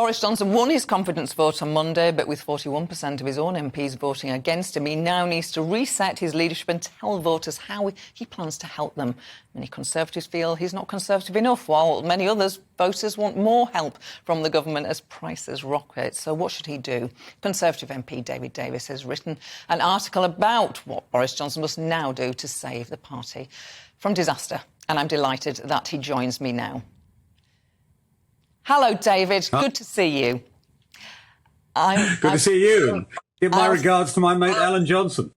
Boris Johnson won his confidence vote on Monday, but with 41% of his own MPs voting against him, he now needs to reset his leadership and tell voters how he plans to help them. Many Conservatives feel he's not Conservative enough, while many others voters want more help from the government as prices rocket. So what should he do? Conservative MP David Davis has written an article about what Boris Johnson must now do to save the party from disaster, and I'm delighted that he joins me now. Hello, David. Good to see you. Good to see you. Give my regards to my mate, Alan Johnson.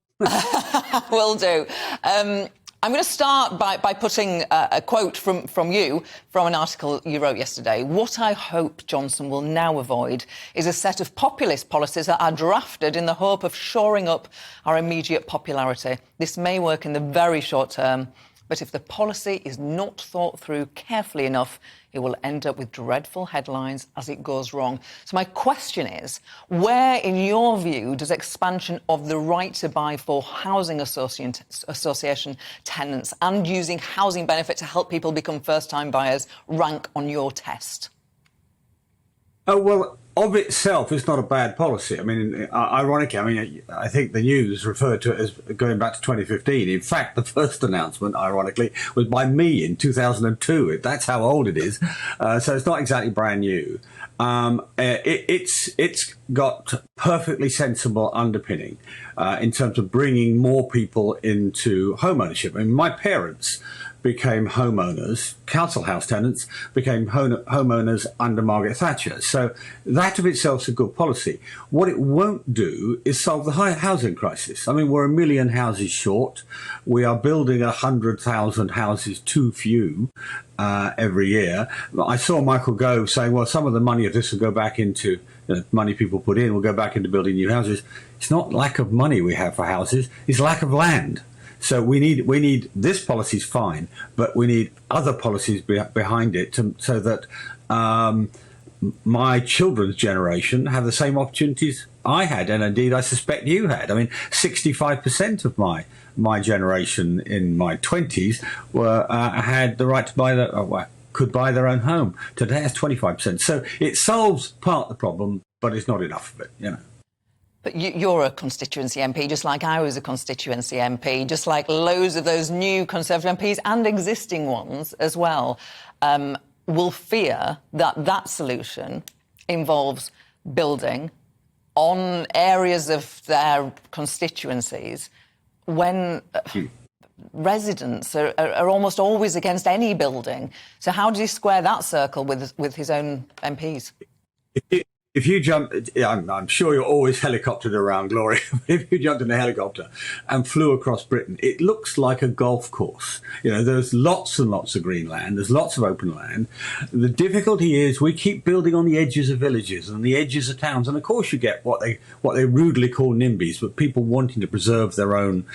Will do. I'm going to start by putting a quote from you from an article you wrote yesterday. What I hope Johnson will now avoid is a set of populist policies that are drafted in the hope of shoring up our immediate popularity. This may work in the very short term, but if the policy is not thought through carefully enough, it will end up with dreadful headlines as it goes wrong. So my question is, where, in your view, does expansion of the right to buy for housing association tenants and using housing benefit to help people become first-time buyers rank on your test? Oh, well, of itself, it's not a bad policy. I mean, ironically, I think the news referred to it as going back to 2015. In fact, the first announcement, ironically, was by me in 2002. That's how old it is. So it's not exactly brand new. It's got perfectly sensible underpinning in terms of bringing more people into home ownership. I mean, my parents became homeowners, council house tenants became homeowners under Margaret Thatcher. So that of itself is a good policy. What it won't do is solve the high housing crisis. I mean, we're 1 million houses short. We are building 100,000 houses too few every year. I saw Michael Gove saying, well, some of the money of this will go back into money people put in will go back into building new houses. It's not lack of money we have for houses, it's lack of land. So we need this policy's fine, but we need other policies behind it so that my children's generation have the same opportunities I had, and indeed I suspect you had. I mean, 65% of my generation in my 20s had the right to buy could buy their own home. Today it's 25%. So it solves part of the problem, but it's not enough of it, But you're a constituency MP, just like I was a constituency MP, just like loads of those new Conservative MPs and existing ones as well, will fear that that solution involves building on areas of their constituencies when residents are almost always against any building. So how does he square that circle with his own MPs? If you jump, I'm sure you're always helicoptered around, Gloria. If you jumped in a helicopter and flew across Britain, it looks like a golf course. There's lots and lots of green land. There's lots of open land. The difficulty is we keep building on the edges of villages and the edges of towns. And of course you get what they rudely call NIMBYs, but people wanting to preserve their own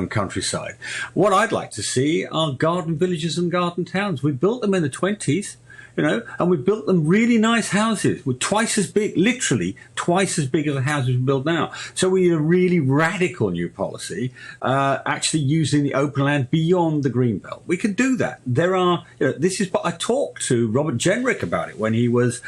countryside. What I'd like to see are garden villages and garden towns. We built them in the 20s. And we built them really nice houses with twice as big, literally twice as big as the houses we build now. So we need a really radical new policy, actually using the open land beyond the greenbelt. We can do that. There are, this is what I talked to Robert Jenrick about it when he was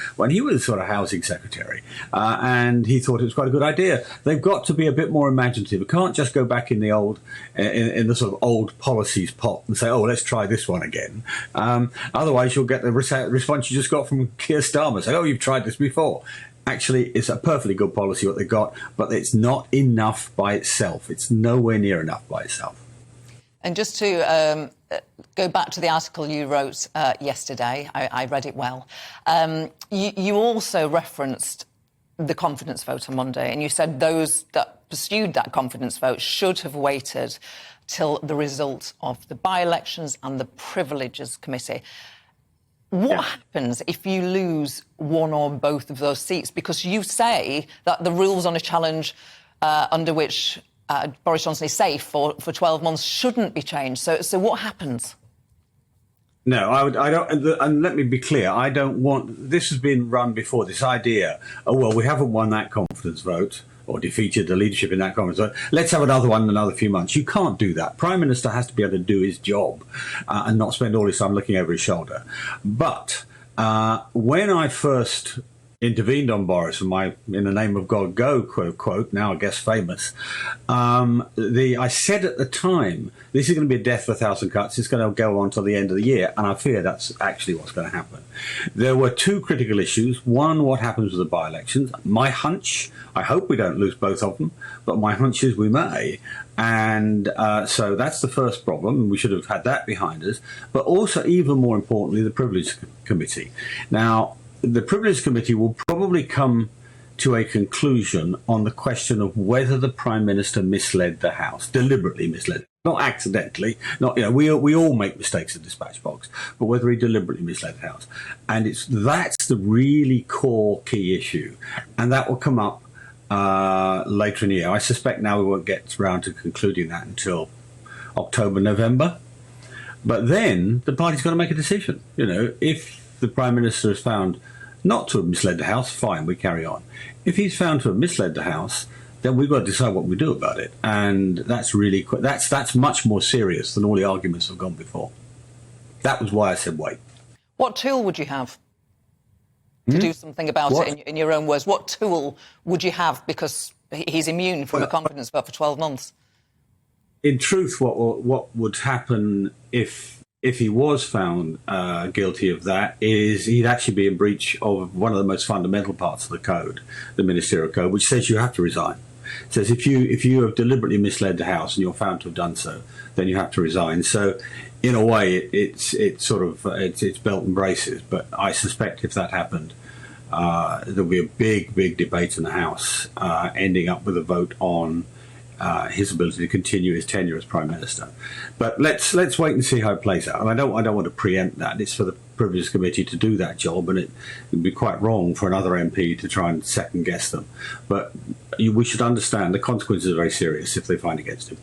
sort of housing secretary, and he thought it was quite a good idea. They've got to be a bit more imaginative. We can't just go back in the old, in the sort of old policies pot and say, oh, let's try this one again. Otherwise, you'll get the response you just got from Keir Starmer saying, oh, you've tried this before. Actually, it's a perfectly good policy what they've got, but it's not enough by itself. It's nowhere near enough by itself. And just to go back to the article you wrote yesterday, I read it well. You also referenced the confidence vote on Monday, and you said those that pursued that confidence vote should have waited till the result of the by-elections and the Privileges Committee. What happens if you lose one or both of those seats? Because you say that the rules on a challenge under which Boris Johnson is safe for 12 months shouldn't be changed. So what happens? No, I don't. And let me be clear. I don't want. This has been run before. This idea. Oh well, we haven't won that confidence vote or defeated the leadership in that confidence vote. Let's have another one in another few months. You can't do that. Prime Minister has to be able to do his job and not spend all his time looking over his shoulder. But when I first intervened on Boris for my "in the name of God go" quote, now I guess famous. I said at the time, this is going to be a death for 1,000 cuts. It's going to go on till the end of the year, and I fear that's actually what's going to happen. There were two critical issues. One, what happens with the by-elections? My hunch, I hope we don't lose both of them, but my hunch is we may. And so that's the first problem. We should have had that behind us. But also, even more importantly, the Privilege Committee. Now, the Privilege Committee will probably come to a conclusion on the question of whether the Prime Minister misled the House, deliberately misled, not accidentally, not, we all make mistakes in the dispatch box, but whether he deliberately misled the House. And that's the really core key issue. And that will come up later in the year. I suspect now we won't get around to concluding that until October, November. But then the party's got to make a decision. If the Prime Minister is found not to have misled the House, fine, we carry on. If he's found to have misled the House, then we've got to decide what we do about it. And that's really that's much more serious than all the arguments that have gone before. That was why I said wait. What tool would you have to do something about it, in your own words? What tool would you have? Because he's immune from a confidence vote for 12 months. In truth, what would happen if he was found guilty of that is he'd actually be in breach of one of the most fundamental parts of the code, the Ministerial Code, which says you have to resign. It says if you have deliberately misled the House and you're found to have done so, then you have to resign. So, in a way, it's belt and braces. But I suspect if that happened, there'll be a big debate in the House, ending up with a vote on his ability to continue his tenure as Prime Minister. But let's wait and see how it plays out. And I don't want to preempt that. It's for the Privilege Committee to do that job, and it would be quite wrong for another MP to try and second guess them. But we should understand the consequences are very serious if they find against him.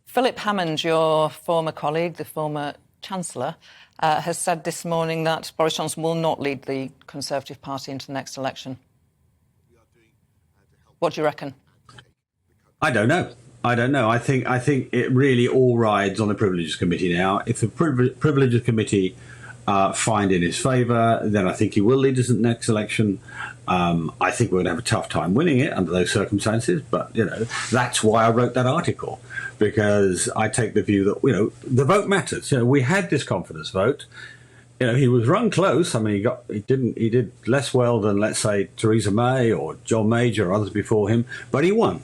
Philip Hammond, your former colleague, the former Chancellor, has said this morning that Boris Johnson will not lead the Conservative Party into the next election. What do you reckon? I don't know. I think it really all rides on the Privileges Committee now. If the Privileges Committee find in his favour, then I think he will lead us in the next election. I think we're going to have a tough time winning it under those circumstances. But, that's why I wrote that article, because I take the view that, the vote matters. We had this confidence vote. He was run close. I mean, he did less well than, let's say, Theresa May or John Major or others before him, but he won.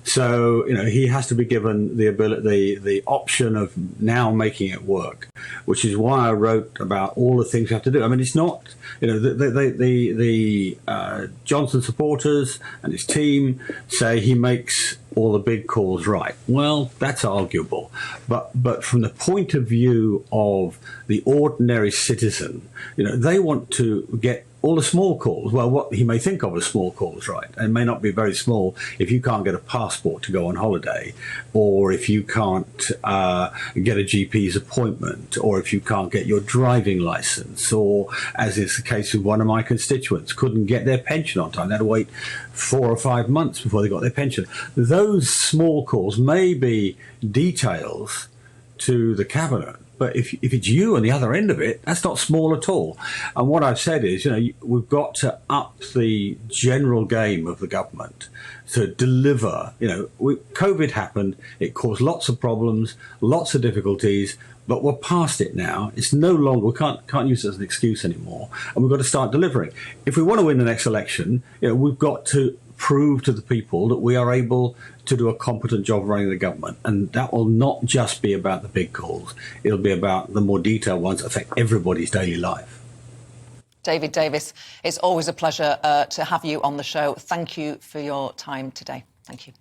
So, he has to be given the ability, the option of now making it work, which is why I wrote about all the things we have to do. I mean, it's not, the Johnson supporters and his team say he makes all the big calls right. Well, that's arguable. But from the point of view of the ordinary citizen, they want to get all the small calls. Well, what he may think of as small calls, right? And may not be very small if you can't get a passport to go on holiday, or if you can't get a GP's appointment, or if you can't get your driving license, or, as is the case with one of my constituents, couldn't get their pension on time. They had to wait 4 or 5 months before they got their pension. Those small calls may be details to the cabinet. But if it's you on the other end of it, that's not small at all. And what I've said is, we've got to up the general game of the government to deliver. COVID happened. It caused lots of problems, lots of difficulties, but we're past it now. It's no longer, we can't use it as an excuse anymore. And we've got to start delivering. If we want to win the next election, we've got to prove to the people that we are able to do a competent job running the government. And that will not just be about the big calls. It'll be about the more detailed ones that affect everybody's daily life. David Davis, it's always a pleasure to have you on the show. Thank you for your time today. Thank you.